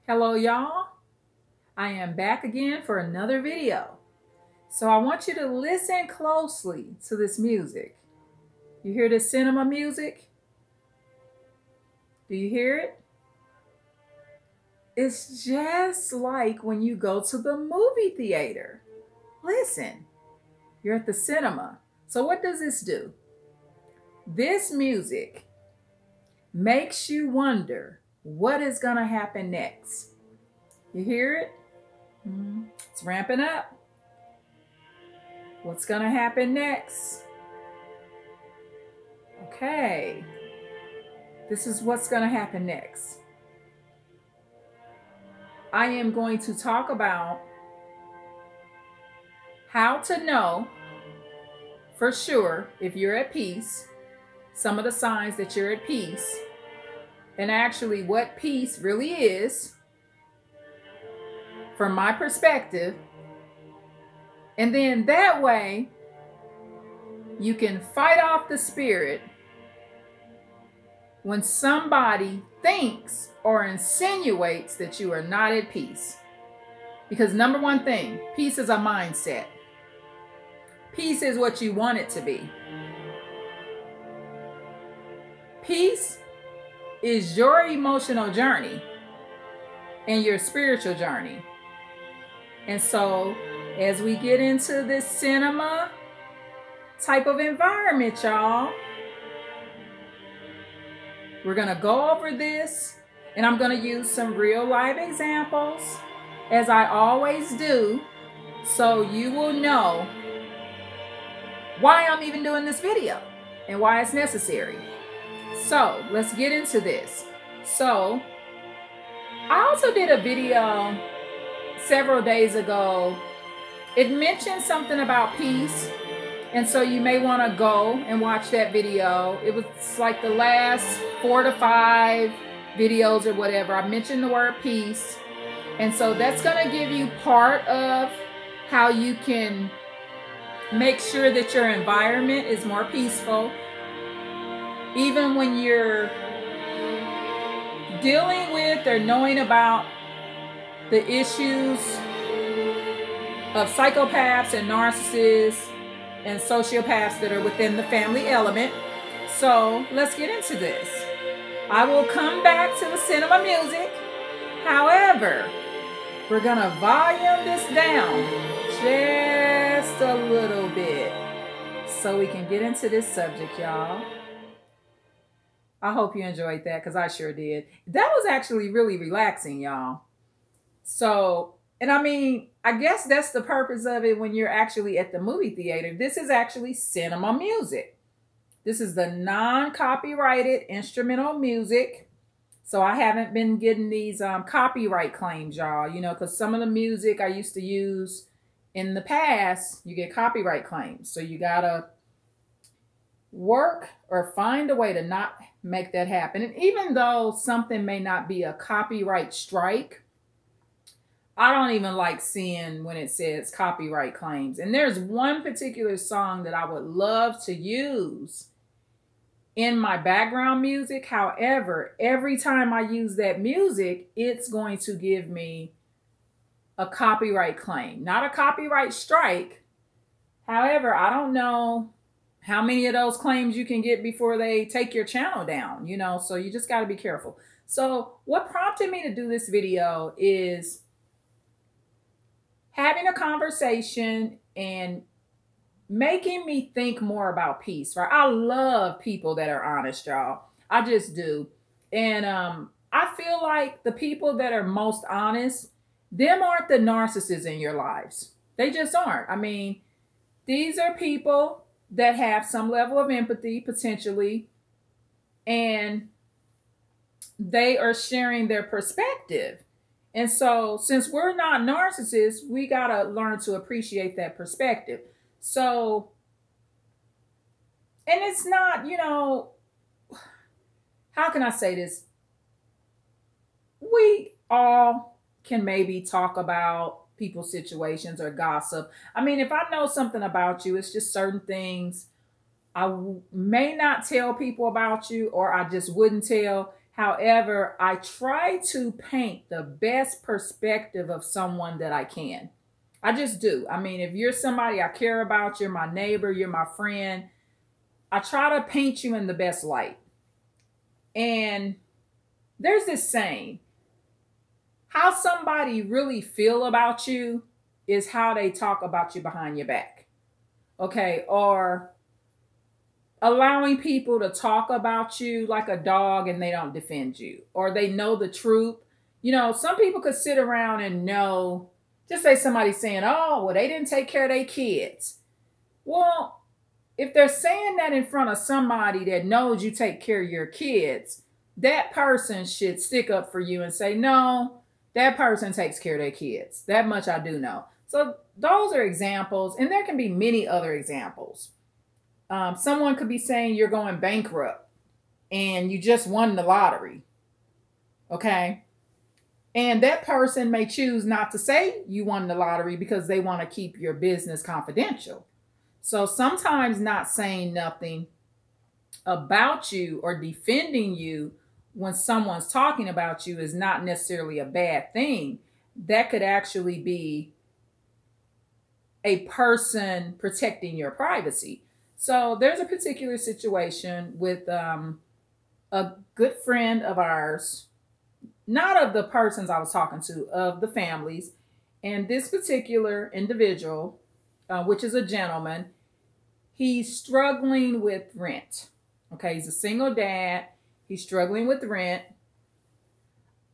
Hello y'all, I am back again for another video. So I want you to listen closely to this music. You hear this cinema music? Do you hear it? It's just like when you go to the movie theater. Listen, you're at the cinema. So what does this do? This music makes you wonder what is going to happen next. You hear it? It's ramping up. What's going to happen next? Okay. This is what's going to happen next. I am going to talk about how to know for sure if you're at peace, some of the signs that you're at peace, and actually what peace really is from my perspective. And then that way you can fight off the spirit when somebody thinks or insinuates that you are not at peace. Because number one thing, peace is a mindset. Peace is what you want it to be. Peace is your emotional journey and your spiritual journey. And so as we get into this cinema type of environment, y'all, we're going to go over this, and I'm going to use some real life examples, as I always do, so you will know why I'm even doing this video and why it's necessary. So let's get into this. So I also did a video several days ago. It mentioned something about peace. And so you may want to go and watch that video. It was like the last 4 to 5 videos or whatever. I mentioned the word peace. And so that's going to give you part of how you can make sure that your environment is more peaceful. Even when you're dealing with or knowing about the issues of psychopaths and narcissists and sociopaths that are within the family element. So let's get into this. I will come back to the cinema music. However, we're gonna volume this down just a little bit so we can get into this subject, y'all. I hope you enjoyed that, because I sure did. That was actually really relaxing, y'all. So, and I mean, I guess that's the purpose of it when you're actually at the movie theater. This is actually cinema music. This is the non-copyrighted instrumental music. So I haven't been getting these copyright claims, y'all. You know, because some of the music I used to use in the past, you get copyright claims. So you got to work or find a way to not make that happen. And even though something may not be a copyright strike, I don't even like seeing when it says copyright claims. And there's one particular song that I would love to use in my background music. However, every time I use that music, it's going to give me a copyright claim, not a copyright strike. However, I don't know how many of those claims you can get before they take your channel down, you know, so you just got to be careful. So what prompted me to do this video is having a conversation and making me think more about peace, right? I love people that are honest, y'all. I just do. And I feel like the people that are most honest, them aren't the narcissists in your lives. They just aren't. I mean, these are people that have some level of empathy, potentially, and they are sharing their perspective. And so since we're not narcissists, we got to learn to appreciate that perspective. So, and it's not, you know, how can I say this? We all can maybe talk about people's situations or gossip. I mean, if I know something about you, it's just certain things I may not tell people about you, or I just wouldn't tell. However, I try to paint the best perspective of someone that I can. I just do. I mean, if you're somebody I care about, you're my neighbor, you're my friend, I try to paint you in the best light. And there's this saying, how somebody really feel about you is how they talk about you behind your back. Okay, or allowing people to talk about you like a dog and they don't defend you, or they know the truth. You know, some people could sit around and know, just say somebody's saying, oh, well, they didn't take care of their kids. Well, if they're saying that in front of somebody that knows you take care of your kids, that person should stick up for you and say, no, that person takes care of their kids. That much I do know. So those are examples, and there can be many other examples. Someone could be saying you're going bankrupt and you just won the lottery. Okay. And that person may choose not to say you won the lottery because they want to keep your business confidential. So sometimes not saying nothing about you or defending you when someone's talking about you is not necessarily a bad thing. That could actually be a person protecting your privacy. So there's a particular situation with a good friend of ours, not of the persons I was talking to, of the families. And this particular individual, which is a gentleman, he's struggling with rent. Okay, he's a single dad. He's struggling with rent.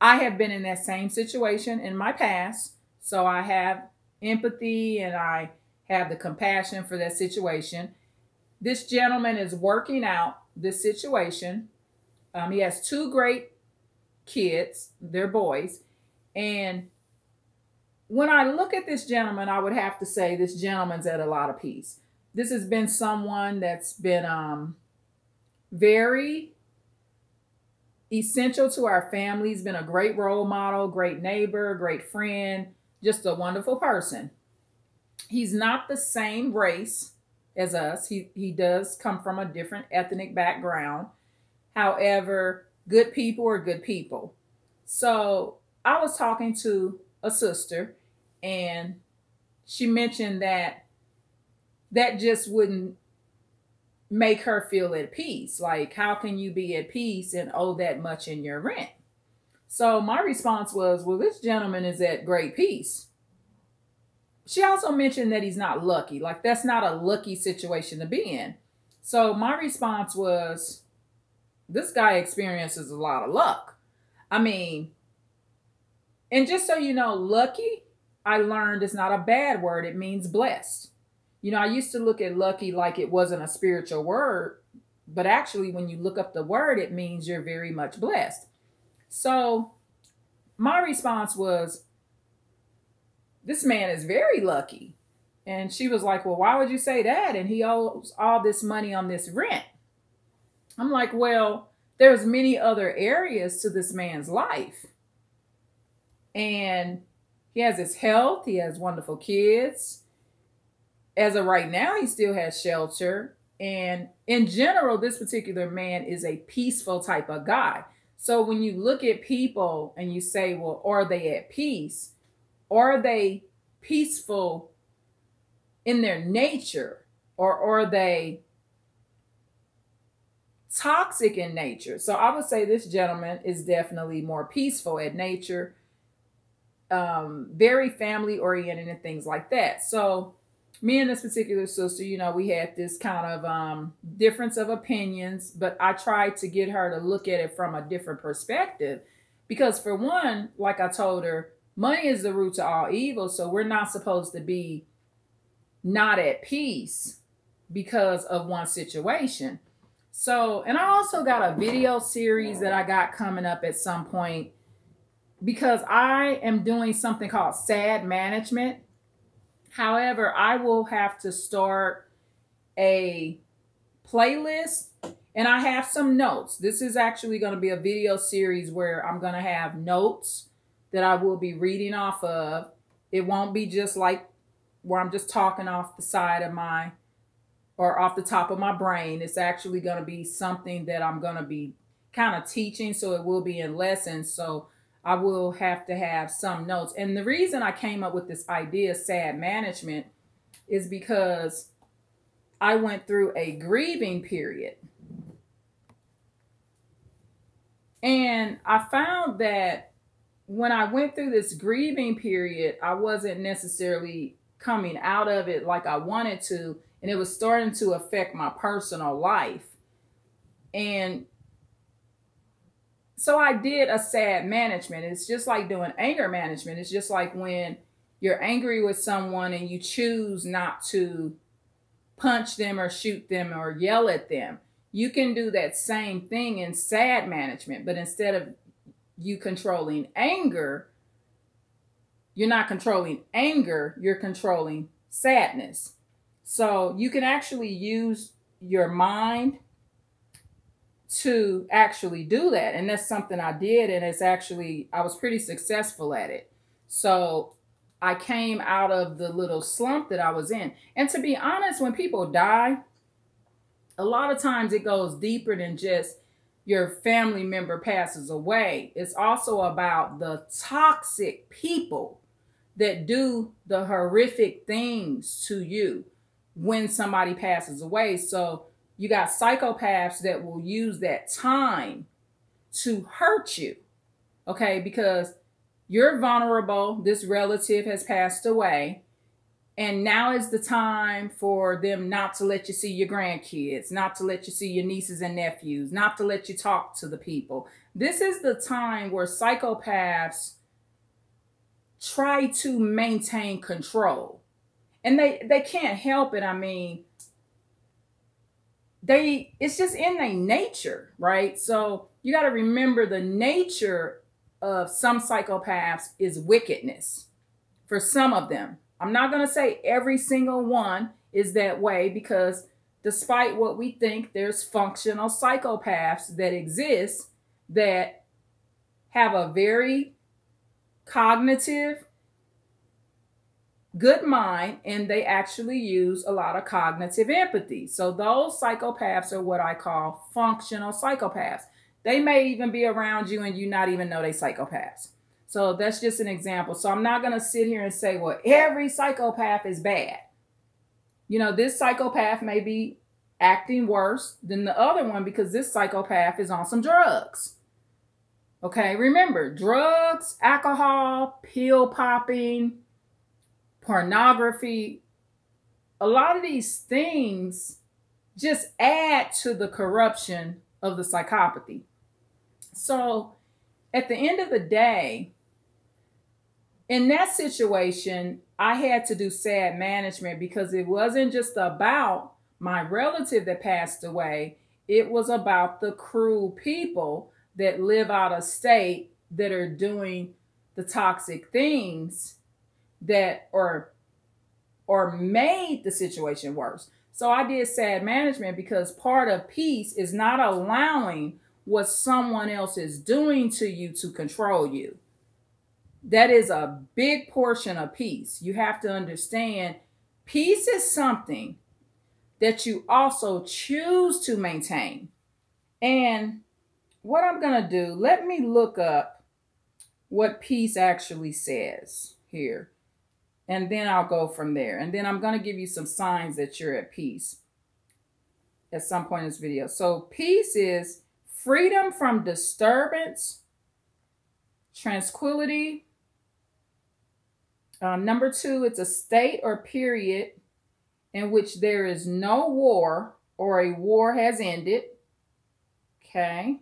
I have been in that same situation in my past, so I have empathy and I have the compassion for that situation. This gentleman is working out this situation. He has two great kids. They're boys. And when I look at this gentleman, I would have to say this gentleman's at a lot of peace. This has been someone that's been very essential to our family. He's been a great role model, great neighbor, great friend, just a wonderful person. He's not the same race as us. He does come from a different ethnic background. However, good people are good people. So I was talking to a sister and she mentioned that just wouldn't make her feel at peace. Like, how can you be at peace and owe that much in your rent? So my response was, well, this gentleman is at great peace. She also mentioned that he's not lucky. Like, that's not a lucky situation to be in. So my response was, this guy experiences a lot of luck. I mean, and just so you know, lucky, I learned it's not a bad word. It means blessed. You know, I used to look at lucky like it wasn't a spiritual word, but actually when you look up the word, it means you're very much blessed. So my response was, this man is very lucky. And she was like, well, why would you say that? And he owes all this money on this rent. I'm like, well, there's many other areas to this man's life. And he has his health. He has wonderful kids. As of right now, he still has shelter. And in general, this particular man is a peaceful type of guy. So when you look at people and you say, well, are they at peace? Are they peaceful in their nature? Or are they toxic in nature? So I would say this gentleman is definitely more peaceful at nature, very family oriented and things like that. So me and this particular sister, you know, we had this kind of difference of opinions, but I tried to get her to look at it from a different perspective. Because for one, like I told her, money is the root to all evil. So we're not supposed to be not at peace because of one situation. So, and I also got a video series that I got coming up at some point because I am doing something called sad management. However, I will have to start a playlist and I have some notes. This is actually going to be a video series where I'm going to have notes that I will be reading off of. It won't be just like where I'm just talking off the side of or off the top of my brain. It's actually going to be something that I'm going to be kind of teaching, so it will be in lessons. So I will have to have some notes. And the reason I came up with this idea, sad management, is because I went through a grieving period. And I found that when I went through this grieving period, I wasn't necessarily coming out of it like I wanted to. And it was starting to affect my personal life. And so I did a sad management. It's just like doing anger management. It's just like when you're angry with someone and you choose not to punch them or shoot them or yell at them. You can do that same thing in sad management, but instead of you controlling anger, you're not controlling anger, you're controlling sadness. So you can actually use your mind to actually do that. And that's something I did. And it's actually, I was pretty successful at it. So I came out of the little slump that I was in. And to be honest, when people die, a lot of times it goes deeper than just your family member passes away. It's also about the toxic people that do the horrific things to you when somebody passes away. So you got psychopaths that will use that time to hurt you, okay? Because you're vulnerable. This relative has passed away. And now is the time for them not to let you see your grandkids, not to let you see your nieces and nephews, not to let you talk to the people. This is the time where psychopaths try to maintain control. And they can't help it. I mean, it's just in their nature, right? So you got to remember the nature of some psychopaths is wickedness for some of them. I'm not going to say every single one is that way, because despite what we think, there's functional psychopaths that exist that have a very cognitive, good mind, and they actually use a lot of cognitive empathy. So those psychopaths are what I call functional psychopaths. They may even be around you and you not even know they're psychopaths. So that's just an example. So I'm not going to sit here and say, well, every psychopath is bad. You know, this psychopath may be acting worse than the other one because this psychopath is on some drugs. Okay, remember, drugs, alcohol, pill popping, pornography, a lot of these things just add to the corruption of the psychopathy. So at the end of the day, in that situation, I had to do sad management because it wasn't just about my relative that passed away. It was about the cruel people that live out of state that are doing the toxic things that or made the situation worse. So I did sad management because part of peace is not allowing what someone else is doing to you to control you. That is a big portion of peace. You have to understand peace is something that you also choose to maintain. And what I'm going to do, let me look up what peace actually says here. And then I'll go from there. And then I'm going to give you some signs that you're at peace at some point in this video. So peace is freedom from disturbance, tranquility. Number 2, it's a state or period in which there is no war or a war has ended. Okay.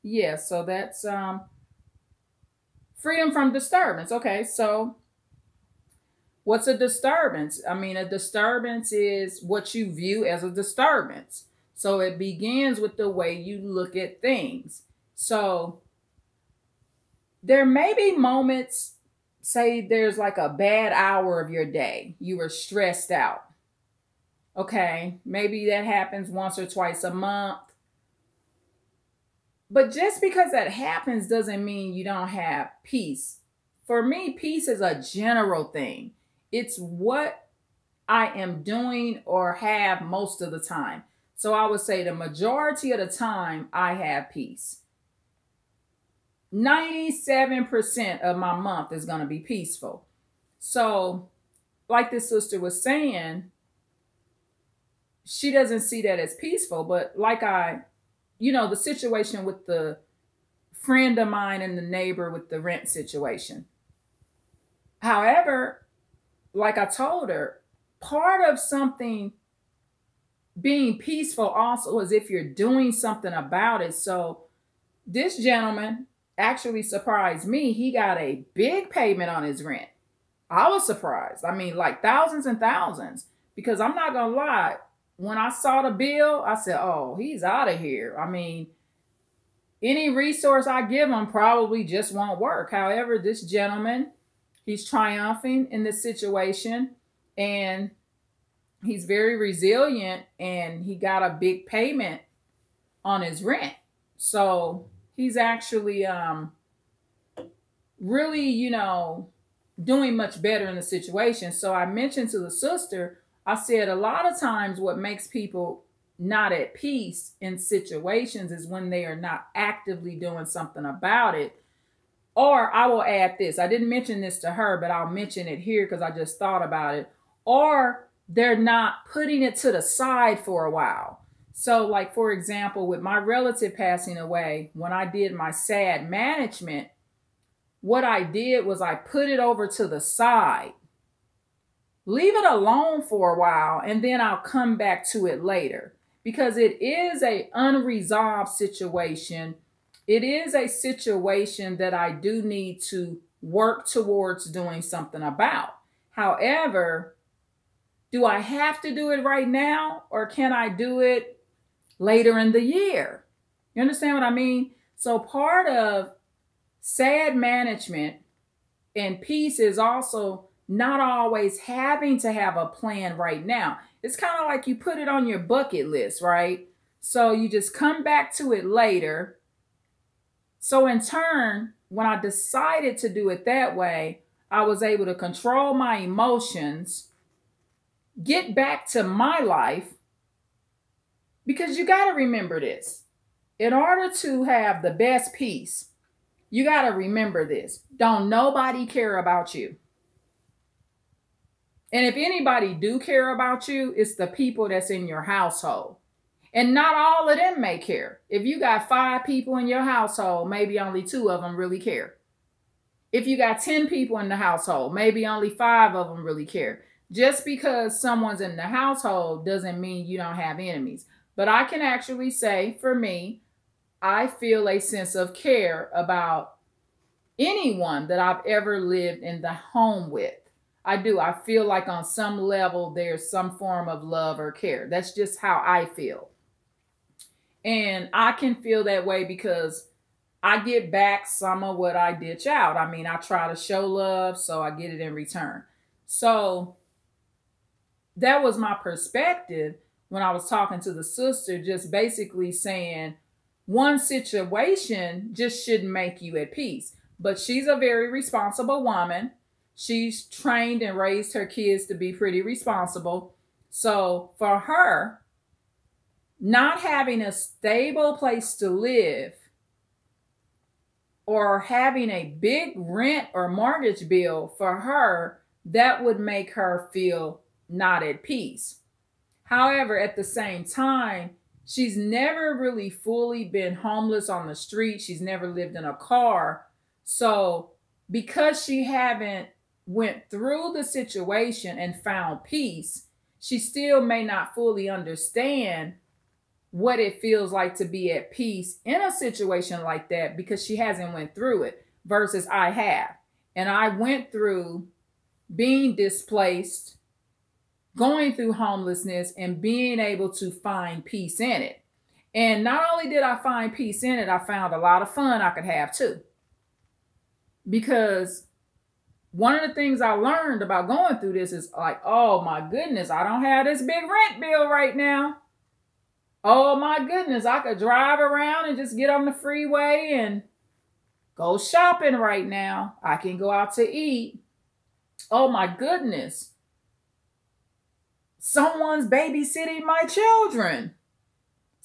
Yeah, so that's freedom from disturbance. Okay, so what's a disturbance? I mean, a disturbance is what you view as a disturbance. So it begins with the way you look at things. So there may be moments, say there's like a bad hour of your day. You were stressed out. Okay, maybe that happens once or twice a month. But just because that happens doesn't mean you don't have peace. For me, peace is a general thing. It's what I am doing or have most of the time. So I would say the majority of the time I have peace. 97% of my month is going to be peaceful. So, like this sister was saying, she doesn't see that as peaceful. But like the situation with the friend of mine and the neighbor with the rent situation. However, like I told her, part of something being peaceful also is if you're doing something about it. So this gentleman actually surprised me. He got a big payment on his rent. I was surprised. I mean, like thousands and thousands. Because I'm not going to lie, when I saw the bill, I said, oh, he's out of here. I mean, any resource I give him probably just won't work. However, this gentleman, he's triumphing in this situation, and he's very resilient, and he got a big payment on his rent. So he's actually really, doing much better in the situation. So I mentioned to the sister, I said a lot of times what makes people not at peace in situations is when they are not actively doing something about it. Or I will add this. I didn't mention this to her, but I'll mention it here because I just thought about it. Or they're not putting it to the side for a while. So like, for example, with my relative passing away, when I did my sad management, what I did was I put it over to the side. Leave it alone for a while, and then I'll come back to it later. Because it is an unresolved situation. It is a situation that I do need to work towards doing something about. However, do I have to do it right now, or can I do it later in the year? You understand what I mean? So part of sad management and peace is also not always having to have a plan right now. It's kind of like you put it on your bucket list, right? So you just come back to it later. So in turn, when I decided to do it that way, I was able to control my emotions, get back to my life, because you got to remember this. In order to have the best peace, you got to remember this. Don't nobody care about you. And if anybody do care about you, it's the people that's in your household. And not all of them may care. If you got 5 people in your household, maybe only 2 of them really care. If you got 10 people in the household, maybe only 5 of them really care. Just because someone's in the household doesn't mean you don't have enemies. But I can actually say, for me, I feel a sense of care about anyone that I've ever lived in the home with. I do. I feel like on some level there's some form of love or care. That's just how I feel. And I can feel that way because I get back some of what I ditch out. I mean, I try to show love, so I get it in return. So that was my perspective when I was talking to the sister, just basically saying one situation just shouldn't make you at peace. But she's a very responsible woman. She's trained and raised her kids to be pretty responsible. So for her, not having a stable place to live or having a big rent or mortgage bill, for her, that would make her feel not at peace. However, at the same time, she's never really fully been homeless on the street. She's never lived in a car. So because she haven't went through the situation and found peace, she still may not fully understand what it feels like to be at peace in a situation like that, because she hasn't went through it, versus I have. And I went through being displaced, going through homelessness, and being able to find peace in it. And not only did I find peace in it, I found a lot of fun I could have too. Because one of the things I learned about going through this is like, oh my goodness, I don't have this big rent bill right now. Oh my goodness, I could drive around and just get on the freeway and go shopping right now. I can go out to eat. Oh my goodness, someone's babysitting my children.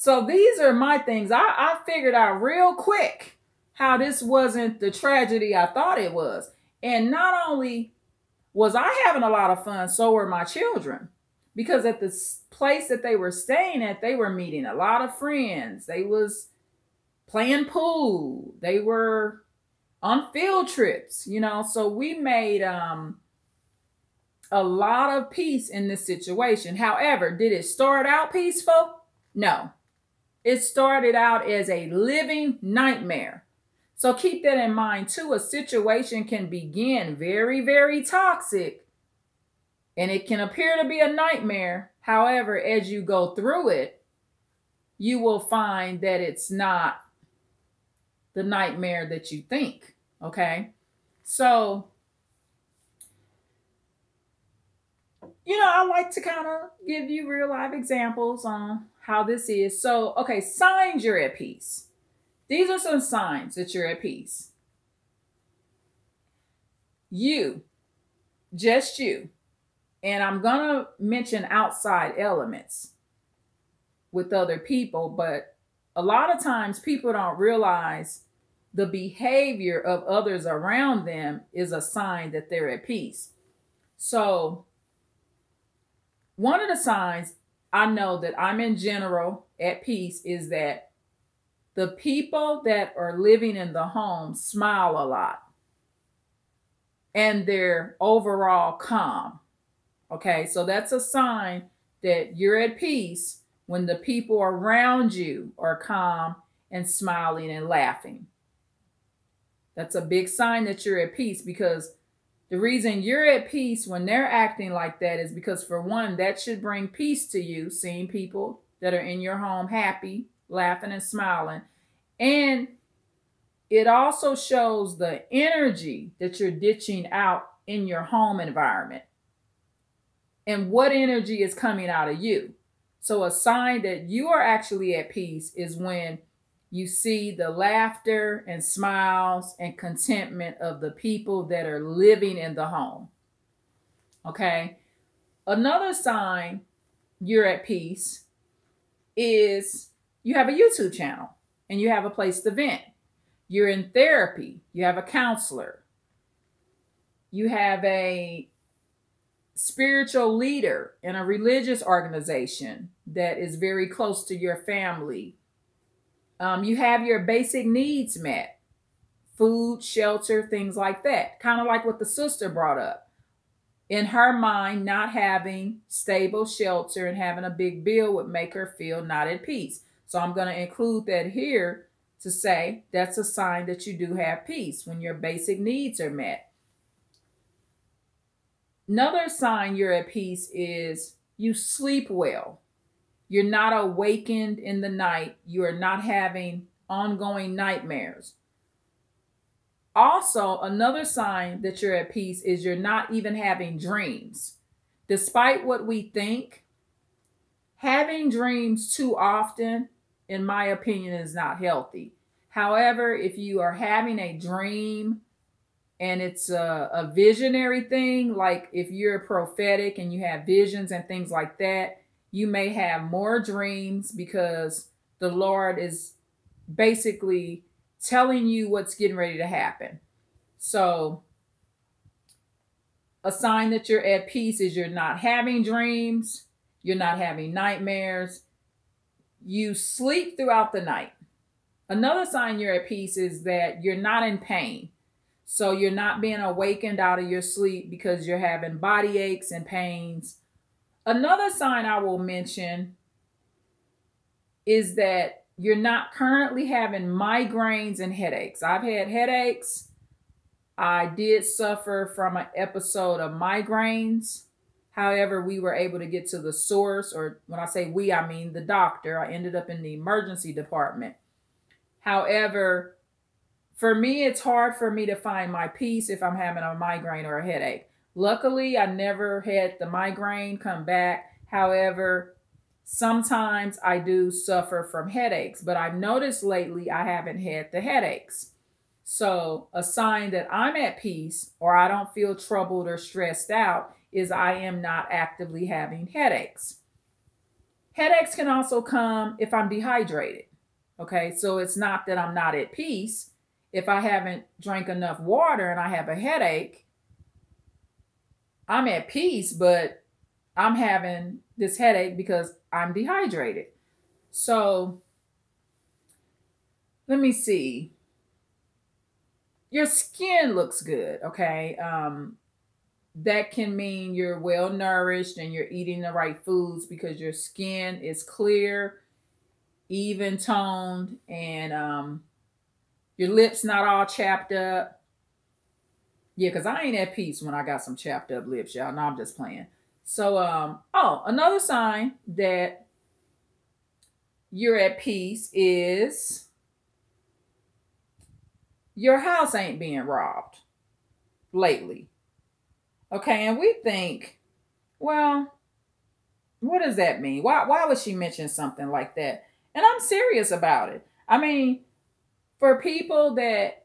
So these are my things. I figured out real quick how this wasn't the tragedy I thought it was. And not only was I having a lot of fun, so were my children. Because at the place that they were staying at, they were meeting a lot of friends. They was playing pool. They were on field trips, So we made a lot of peace in this situation. However, did it start out peaceful? No. It started out as a living nightmare. So keep that in mind too. A situation can begin very, very toxic, and it can appear to be a nightmare. However, as you go through it, you will find that it's not the nightmare that you think. Okay? So, I like to kind of give you real life examples on how this is. So, okay, signs you're at peace. These are some signs that you're at peace. You, just you. And I'm going to mention outside elements with other people, but a lot of times people don't realize the behavior of others around them is a sign that they're at peace. So one of the signs I know that I'm in general at peace is that the people that are living in the home smile a lot and they're overall calm. Okay, so that's a sign that you're at peace when the people around you are calm and smiling and laughing. That's a big sign that you're at peace, because the reason you're at peace when they're acting like that is because, for one, that should bring peace to you, seeing people that are in your home happy, laughing and smiling. And it also shows the energy that you're ditching out in your home environment and what energy is coming out of you. So a sign that you are actually at peace is when you see the laughter and smiles and contentment of the people that are living in the home. Okay. Another sign you're at peace is you have a YouTube channel and you have a place to vent. You're in therapy. You have a counselor. You have a spiritual leader in a religious organization that is very close to your family. You have your basic needs met, food, shelter, things like that. Kind of like what the sister brought up. In her mind, not having stable shelter and having a big bill would make her feel not at peace. So I'm going to include that here to say that's a sign that you do have peace when your basic needs are met. Another sign you're at peace is you sleep well. You're not awakened in the night. You are not having ongoing nightmares. Also, another sign that you're at peace is you're not even having dreams. Despite what we think, having dreams too often, in my opinion, is not healthy. However, if you are having a dream and it's a visionary thing, like if you're prophetic and you have visions and things like that, you may have more dreams because the Lord is basically telling you what's getting ready to happen. So a sign that you're at peace is you're not having dreams, you're not having nightmares, you sleep throughout the night. Another sign you're at peace is that you're not in pain. So you're not being awakened out of your sleep because you're having body aches and pains. Another sign I will mention is that you're not currently having migraines and headaches. I've had headaches. I did suffer from an episode of migraines. However, we were able to get to the source, or when I say we, I mean the doctor. I ended up in the emergency department. However, for me, it's hard for me to find my peace if I'm having a migraine or a headache. Luckily, I never had the migraine come back. However, sometimes I do suffer from headaches, but I've noticed lately I haven't had the headaches. So a sign that I'm at peace or I don't feel troubled or stressed out is I am not actively having headaches. Headaches can also come if I'm dehydrated. Okay, so it's not that I'm not at peace. If I haven't drank enough water and I have a headache, I'm at peace, but I'm having this headache because I'm dehydrated. So let me see. Your skin looks good, okay? That can mean you're well nourished and you're eating the right foods because your skin is clear, even toned, and your lips not all chapped up. Yeah, because I ain't at peace when I got some chapped up lips, y'all. No, I'm just playing. So, another sign that you're at peace is your house ain't being robbed lately. Okay, and we think, well, what does that mean? Why would she mention something like that? And I'm serious about it. I mean, for people that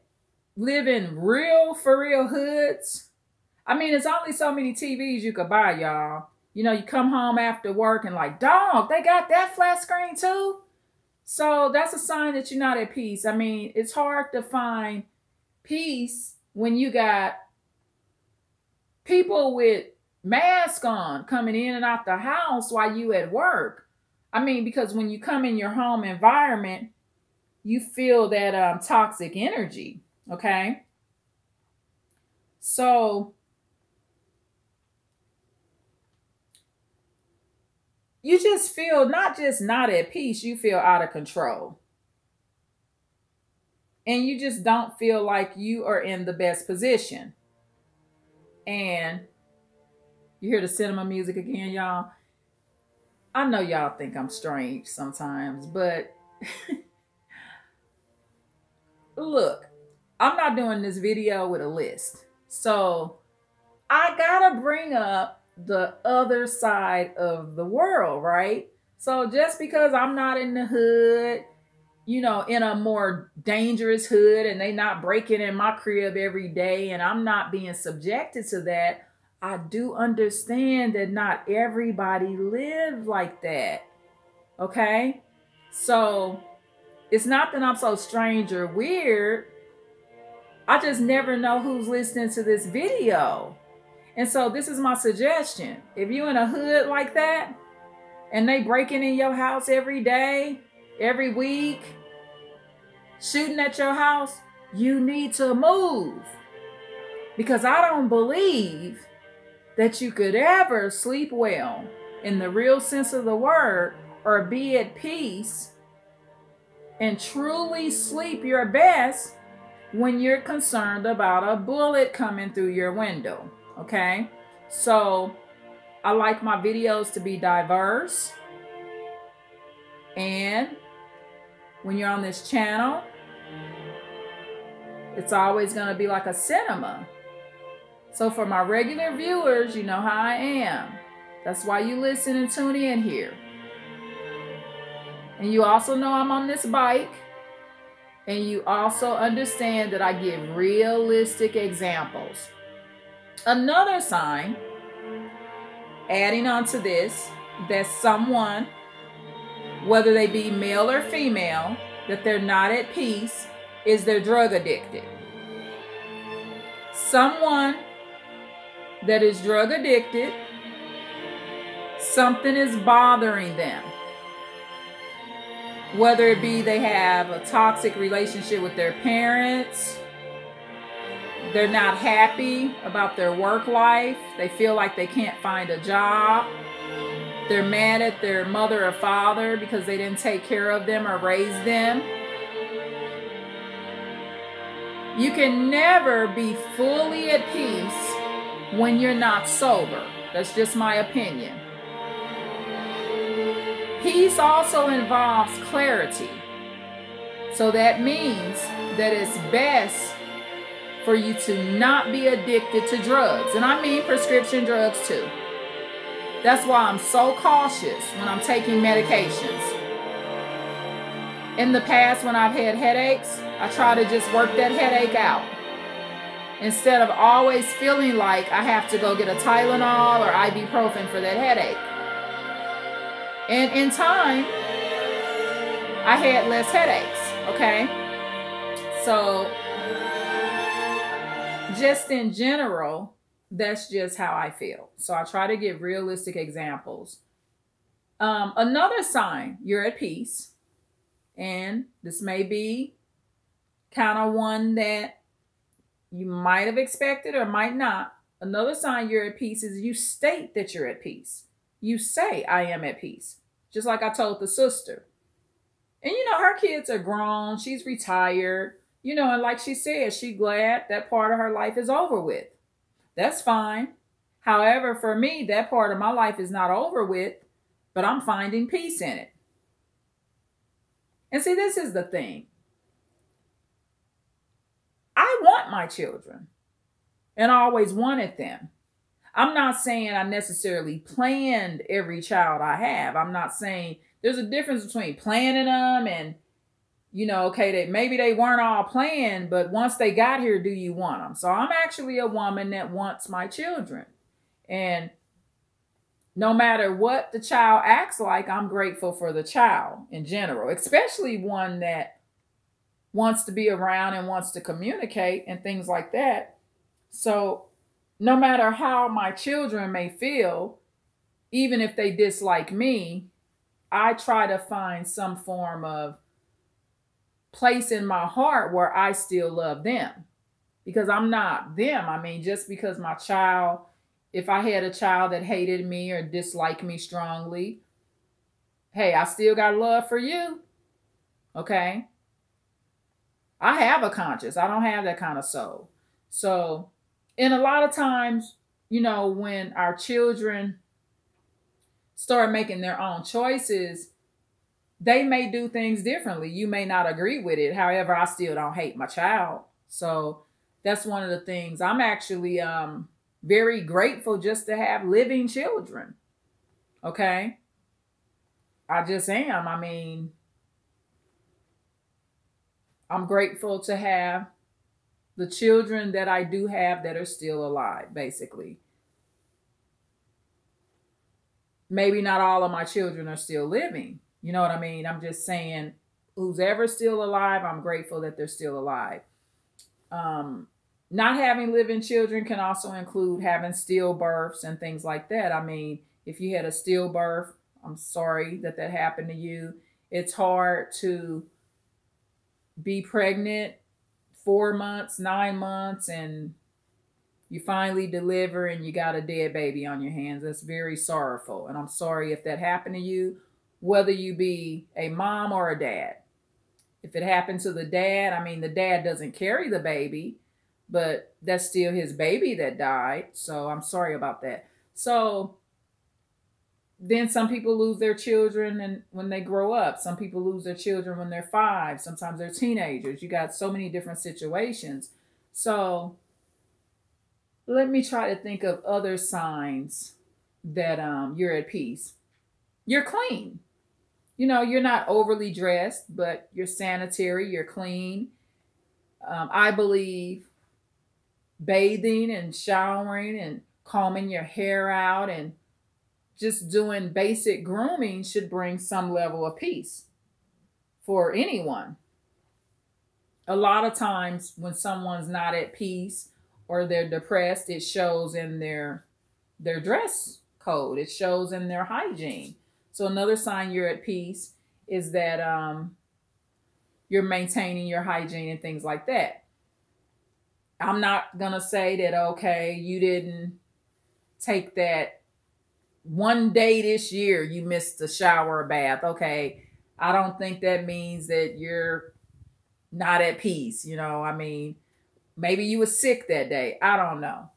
live in real, for real hoods, I mean, it's only so many TVs you could buy, y'all. You know, you come home after work and like, dog, they got that flat screen too? So that's a sign that you're not at peace. I mean, it's hard to find peace when you got people with masks on coming in and out the house while you at work. I mean, because when you come in your home environment, you feel that toxic energy, okay? So you just feel not just not at peace, you feel out of control. And you just don't feel like you are in the best position. And you hear the cinema music again, y'all. I know y'all think I'm strange sometimes, but look, I'm not doing this video with a list. So I gotta bring up the other side of the world, right? So just because I'm not in the hood, you know, in a more dangerous hood and they not breaking in my crib every day and I'm not being subjected to that, I do understand that not everybody lives like that. Okay? So it's not that I'm so strange or weird. I just never know who's listening to this video. And so this is my suggestion. If you're in a hood like that and they breaking in your house every day, every week, shooting at your house, you need to move. Because I don't believe that you could ever sleep well in the real sense of the word or be at peace and truly sleep your best when you're concerned about a bullet coming through your window. Okay? So I like my videos to be diverse. And when you're on this channel, it's always going to be like a cinema. So for my regular viewers, you know how I am. That's why you listen and tune in here. And you also know I'm on this bike. And you also understand that I give realistic examples. Another sign, adding on to this, that someone, whether they be male or female, that they're not at peace, is they're drug addicted. Someone that is drug addicted, something is bothering them. Whether it be they have a toxic relationship with their parents, they're not happy about their work life, they feel like they can't find a job, they're mad at their mother or father because they didn't take care of them or raise them. You can never be fully at peace when you're not sober. That's just my opinion. Peace also involves clarity. So that means that it's best for you to not be addicted to drugs. And I mean prescription drugs too. That's why I'm so cautious when I'm taking medications. In the past, when I've had headaches, I try to just work that headache out. Instead of always feeling like I have to go get a Tylenol or ibuprofen for that headache. And in time, I had less headaches. Okay. So just in general, that's just how I feel. So I try to give realistic examples. Another sign you're at peace, and this may be kind of one that you might have expected or might not. Another sign you're at peace is you state that you're at peace. You say, I am at peace. Just like I told the sister. And her kids are grown. She's retired. And like she said, she's glad that part of her life is over with. That's fine. However, for me, that part of my life is not over with, but I'm finding peace in it. And see, this is the thing. I want my children, and I always wanted them. I'm not saying I necessarily planned every child I have. I'm not saying there's a difference between planning them and, okay, that maybe they weren't all planned, but once they got here, do you want them? So I'm actually a woman that wants my children. And no matter what the child acts like, I'm grateful for the child in general, especially one that wants to be around and wants to communicate and things like that. So no matter how my children may feel, even if they dislike me, I try to find some form of place in my heart where I still love them, because I'm not them. I mean, just because my child, if I had a child that hated me or disliked me strongly, hey, I still got love for you. Okay. I have a conscience. I don't have that kind of soul. So, and a lot of times, when our children start making their own choices, they may do things differently. You may not agree with it. However, I still don't hate my child. So that's one of the things. I'm actually very grateful just to have living children. Okay. I just am. I mean, I'm grateful to have the children that I do have that are still alive, basically. Maybe not all of my children are still living. You know what I mean? I'm just saying, who's ever still alive, I'm grateful that they're still alive. Not having living children can also include having stillbirths and things like that. I mean, if you had a stillbirth, I'm sorry that happened to you. It's hard to be pregnant 4 months, 9 months, and you finally deliver and you got a dead baby on your hands. That's very sorrowful. And I'm sorry if that happened to you, whether you be a mom or a dad. If it happened to the dad, I mean, the dad doesn't carry the baby, but that's still his baby that died. So I'm sorry about that. So then some people lose their children and when they grow up. Some people lose their children when they're 5. Sometimes they're teenagers. You got so many different situations. So let me try to think of other signs that you're at peace. You're clean. You're not overly dressed, but you're sanitary, you're clean. I believe bathing and showering and combing your hair out and just doing basic grooming should bring some level of peace for anyone. A lot of times when someone's not at peace or they're depressed, it shows in their dress code. It shows in their hygiene. So another sign you're at peace is that you're maintaining your hygiene and things like that. I'm not going to say that, okay, you didn't take that one day this year, you missed a shower or bath. Okay, I don't think that means that you're not at peace. I mean, maybe you were sick that day. I don't know.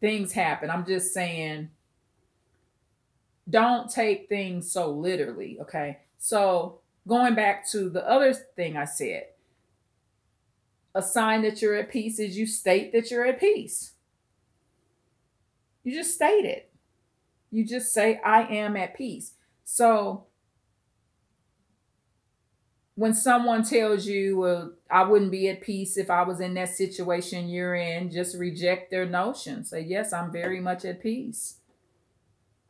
Things happen. I'm just saying, don't take things so literally, okay? So going back to the other thing I said, a sign that you're at peace is you state that you're at peace. You just state it. You just say, I am at peace. So when someone tells you, well, I wouldn't be at peace if I was in that situation you're in, just reject their notion. Say, yes, I'm very much at peace.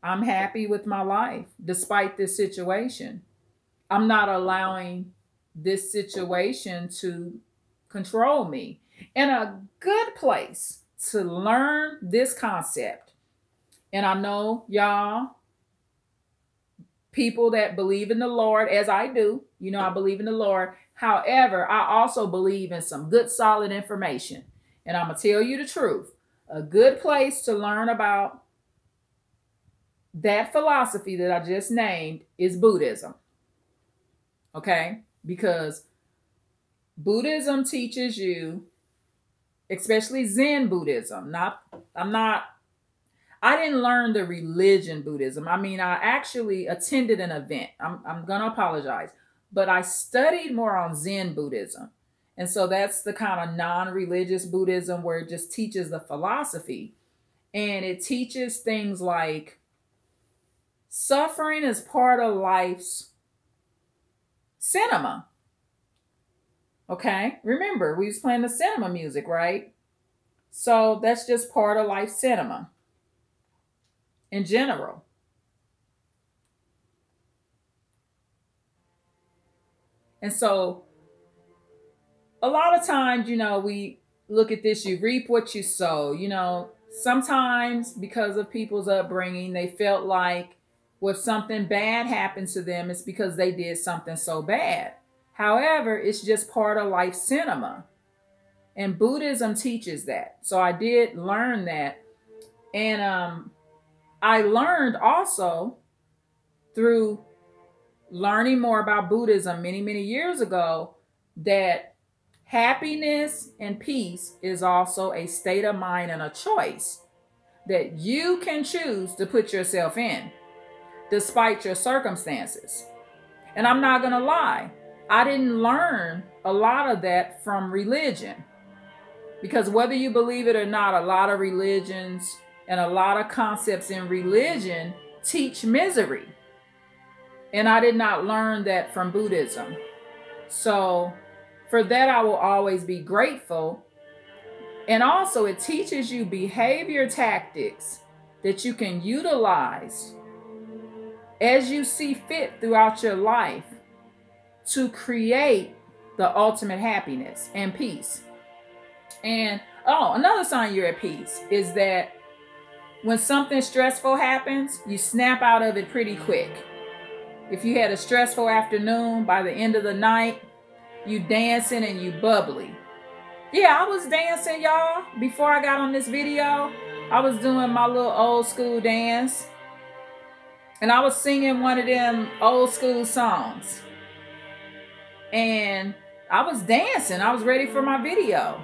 I'm happy with my life despite this situation. I'm not allowing this situation to control me. And a good place to learn this concept, and I know y'all, people that believe in the Lord, as I do, you know, I believe in the Lord. However, I also believe in some good, solid information. And I'm going to tell you the truth. A good place to learn about that philosophy that I just named is Buddhism. Okay? Because Buddhism teaches you, especially Zen Buddhism. I didn't learn the religion Buddhism. I mean, I actually attended an event. I'm going to apologize. But I studied more on Zen Buddhism. And so that's the kind of non-religious Buddhism where it just teaches the philosophy. And it teaches things like suffering is part of life's cinema. Okay? Remember, we was playing the cinema music, right? So that's just part of life cinema in general. And so a lot of times, you know, we look at this, you reap what you sow. You know, sometimes because of people's upbringing, they felt like if something bad happened to them, it's because they did something so bad. However, it's just part of life cinema. And Buddhism teaches that. So I did learn that. And I learned also through learning more about Buddhism many, many years ago that happiness and peace is also a state of mind and a choice that you can choose to put yourself in despite your circumstances. And I'm not going to lie, I didn't learn a lot of that from religion, because whether you believe it or not, a lot of religions and a lot of concepts in religion teach misery. And I did not learn that from Buddhism. So for that, I will always be grateful. And also it teaches you behavior tactics that you can utilize as you see fit throughout your life to create the ultimate happiness and peace. And another sign you're at peace is that when something stressful happens, you snap out of it pretty quick. If you had a stressful afternoon, by the end of the night, you dancing and you bubbly. Yeah, I was dancing, y'all. Before I got on this video, I was doing my little old school dance. And I was singing one of them old school songs. And I was dancing. I was ready for my video.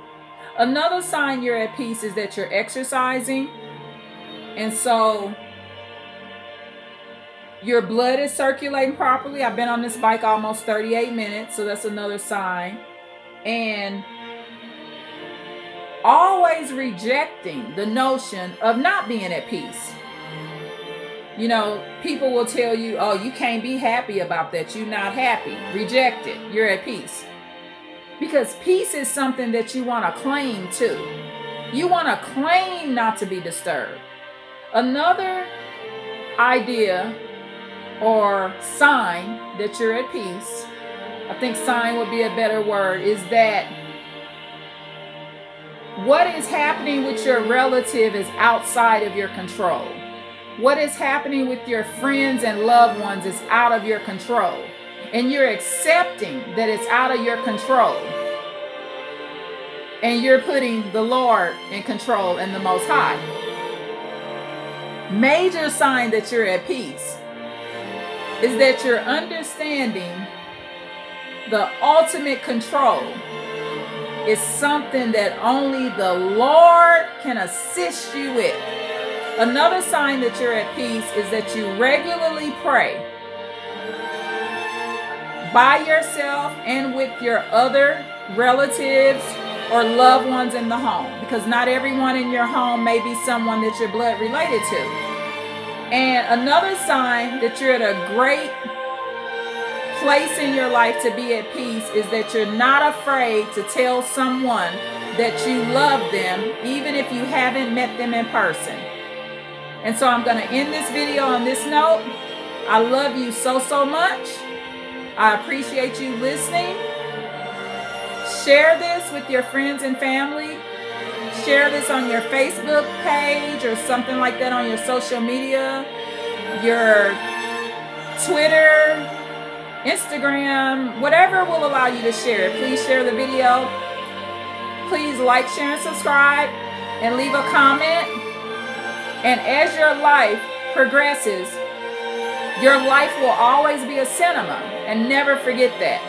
Another sign you're at peace is that you're exercising. And so your blood is circulating properly. I've been on this bike almost 38 minutes, so that's another sign. And always rejecting the notion of not being at peace. You know, people will tell you, oh, you can't be happy about that. You're not happy. Reject it. You're at peace. Because peace is something that you want to claim too. You want to claim not to be disturbed. Another idea or sign that you're at peace, I think sign would be a better word, is that what is happening with your relative is outside of your control. What is happening with your friends and loved ones is out of your control. And you're accepting that it's out of your control. And you're putting the Lord in control and the Most High. Major sign that you're at peace is that you're understanding the ultimate control is something that only the Lord can assist you with. Another sign that you're at peace is that you regularly pray by yourself and with your other relatives or loved ones in the home, because not everyone in your home may be someone that you're blood related to. And another sign that you're at a great place in your life to be at peace is that you're not afraid to tell someone that you love them, even if you haven't met them in person. And so I'm going to end this video on this note. I love you so, so much. I appreciate you listening. Share this with your friends and family. Share this on your Facebook page or something like that on your social media, your Twitter, Instagram, whatever will allow you to share it. Please share the video. Please like, share, and subscribe, and leave a comment. And as your life progresses, your life will always be a cinema, and never forget that.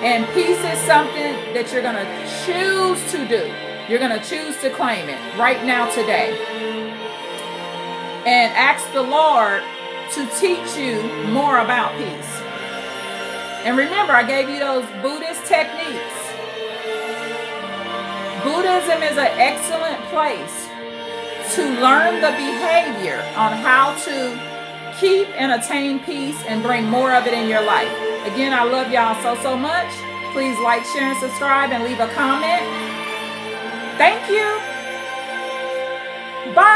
And peace is something that you're going to choose to do. You're going to choose to claim it right now, today. And ask the Lord to teach you more about peace. And remember, I gave you those Buddhist techniques. Buddhism is an excellent place to learn the behavior on how to keep and attain peace and bring more of it in your life. Again, I love y'all so, so much. Please like, share, and subscribe, and leave a comment. Thank you. Bye.